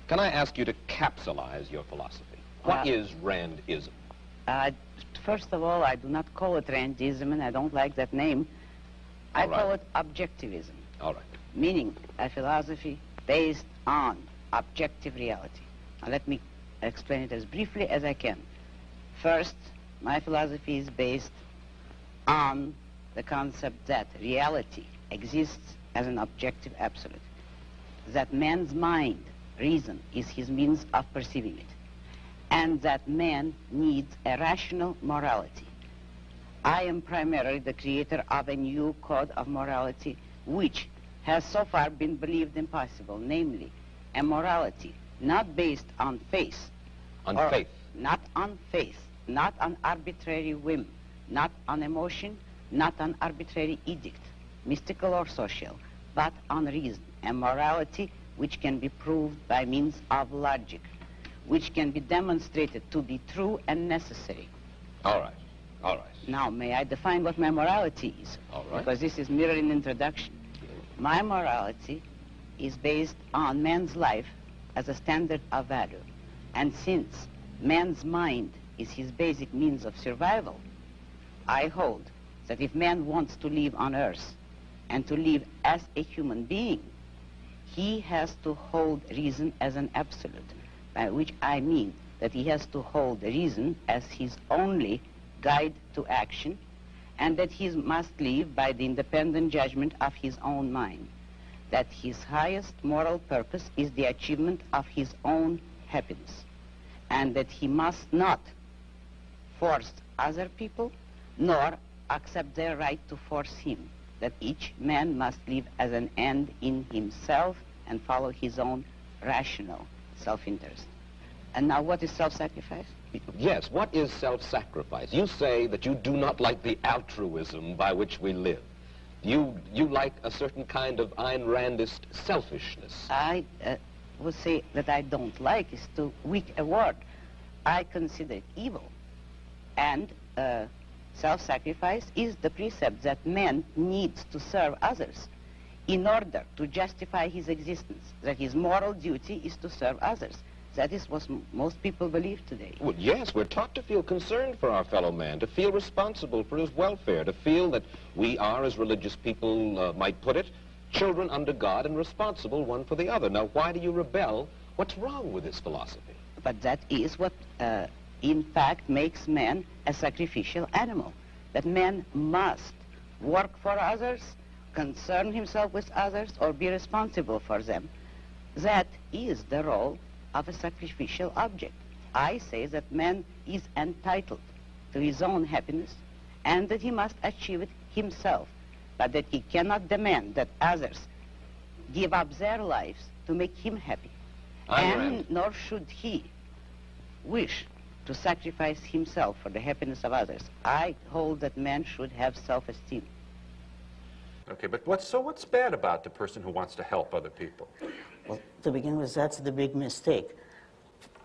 Can I ask you to capsulize your philosophy? What is Randism? First of all, I do not call it Randism, and I don't like that name. I call it objectivism. All right. Meaning a philosophy based on objective reality. Now let me explain it as briefly as I can. First, my philosophy is based on the concept that reality exists as an objective absolute. That man's mind, reason, is his means of perceiving it. And that man needs a rational morality. I am primarily the creator of a new code of morality which has so far been believed impossible, namely a morality not based on faith. On faith? Not on faith, not on arbitrary whim, not on emotion, not on arbitrary edict, mystical or social, but on reason, a morality which can be proved by means of logic, which can be demonstrated to be true and necessary. All right, all right. Now, may I define what my morality is? All right. Because this is merely an introduction. My morality is based on man's life as a standard of value. And since man's mind is his basic means of survival, I hold that if man wants to live on earth and to live as a human being, he has to hold reason as an absolute, by which I mean that he has to hold reason as his only guide to action, and that he must live by the independent judgment of his own mind, that his highest moral purpose is the achievement of his own happiness, and that he must not force other people, nor accept their right to force him, that each man must live as an end in himself and follow his own rational self-interest. And now, what is self-sacrifice? Yes, what is self-sacrifice? You say that you do not like the altruism by which we live. You like a certain kind of Ayn Randist selfishness. I would say that I don't like is too weak a word. I consider it evil. And self-sacrifice is the precept that man needs to serve others in order to justify his existence, that his moral duty is to serve others. That is what most people believe today. Well, yes, we're taught to feel concerned for our fellow man, to feel responsible for his welfare, to feel that we are, as religious people might put it, children under God and responsible one for the other. Now, why do you rebel? What's wrong with this philosophy? But that is what, in fact, makes man a sacrificial animal. That man must work for others, concern himself with others, or be responsible for them. That is the role of a sacrificial object. I say that man is entitled to his own happiness and that he must achieve it himself, but that he cannot demand that others give up their lives to make him happy. And nor should he wish to sacrifice himself for the happiness of others. I hold that man should have self-esteem. Okay, but what's bad about the person who wants to help other people? Well, to begin with, that's the big mistake.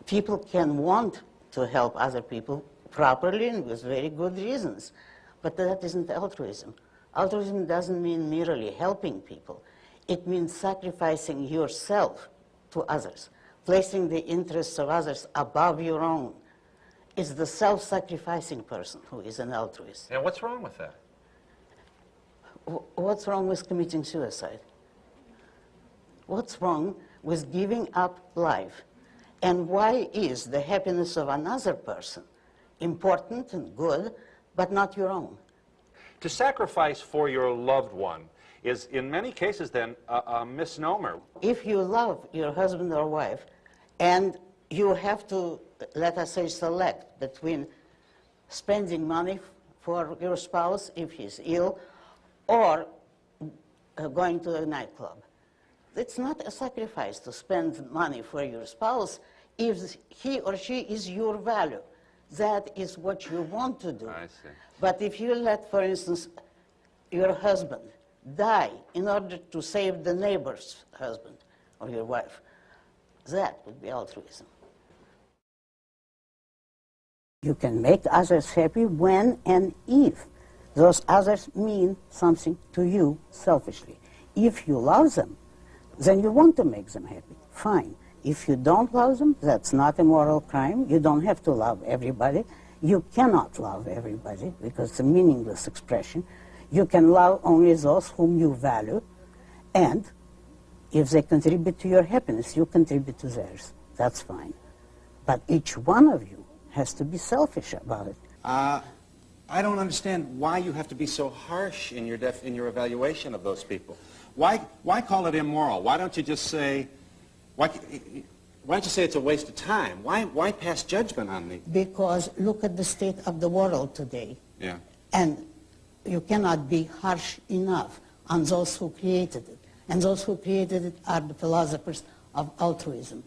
People can want to help other people properly and with very good reasons, but that isn't altruism. Altruism doesn't mean merely helping people. It means sacrificing yourself to others, placing the interests of others above your own. It's the self-sacrificing person who is an altruist. And what's wrong with that? What's wrong with committing suicide? What's wrong with giving up life? And why is the happiness of another person important and good, but not your own? To sacrifice for your loved one is, in many cases, then, a misnomer. If you love your husband or wife, and you have to, let us say, select between spending money for your spouse if he's ill, or going to a nightclub. It's not a sacrifice to spend money for your spouse if he or she is your value. That is what you want to do. I see. But if you let, for instance, your husband die in order to save the neighbor's husband or your wife, that would be altruism. You can make others happy when and if those others mean something to you selfishly. If you love them, then you want to make them happy. Fine. If you don't love them, that's not a moral crime. You don't have to love everybody. You cannot love everybody because it's a meaningless expression. You can love only those whom you value, and if they contribute to your happiness, you contribute to theirs. That's fine. But each one of you has to be selfish about it. I don't understand why you have to be so harsh in your evaluation of those people. Why call it immoral? Why don't you just say, why don't you say it's a waste of time? Why pass judgment on me? Because look at the state of the world today. Yeah. And you cannot be harsh enough on those who created it. And those who created it are the philosophers of altruism.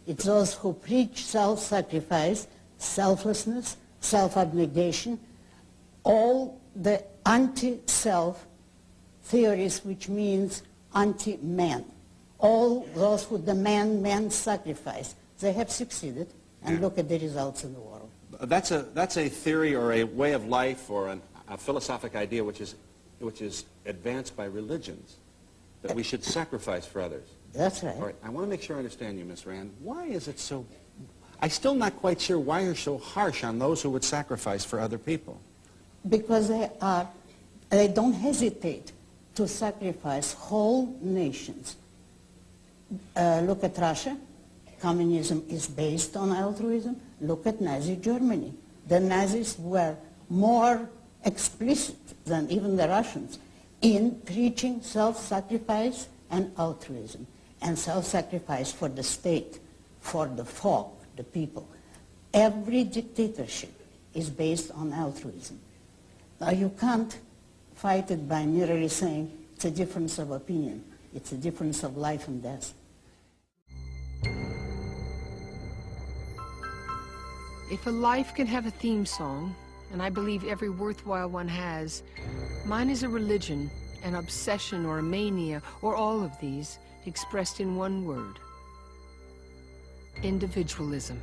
It's those who preach self-sacrifice, selflessness, self-abnegation, all the anti-self theories, which means anti-man. All those who demand man's sacrifice, they have succeeded, and look at the results in the world. That's a theory or a way of life or a philosophic idea which is advanced by religions, that we should sacrifice for others. That's right. All right, I want to make sure I understand you, Miss Rand. Why is it so... I'm still not quite sure why you're so harsh on those who would sacrifice for other people. Because they don't hesitate to sacrifice whole nations. Look at Russia. Communism is based on altruism. Look at Nazi Germany. The Nazis were more explicit than even the Russians in preaching self-sacrifice and altruism, and self-sacrifice for the state, for the folk, the people. Every dictatorship is based on altruism. Now you can't fight it by merely saying it's a difference of opinion. It's a difference of life and death. If a life can have a theme song, and I believe every worthwhile one has, mine is a religion, an obsession or a mania, or all of these, expressed in one word: individualism.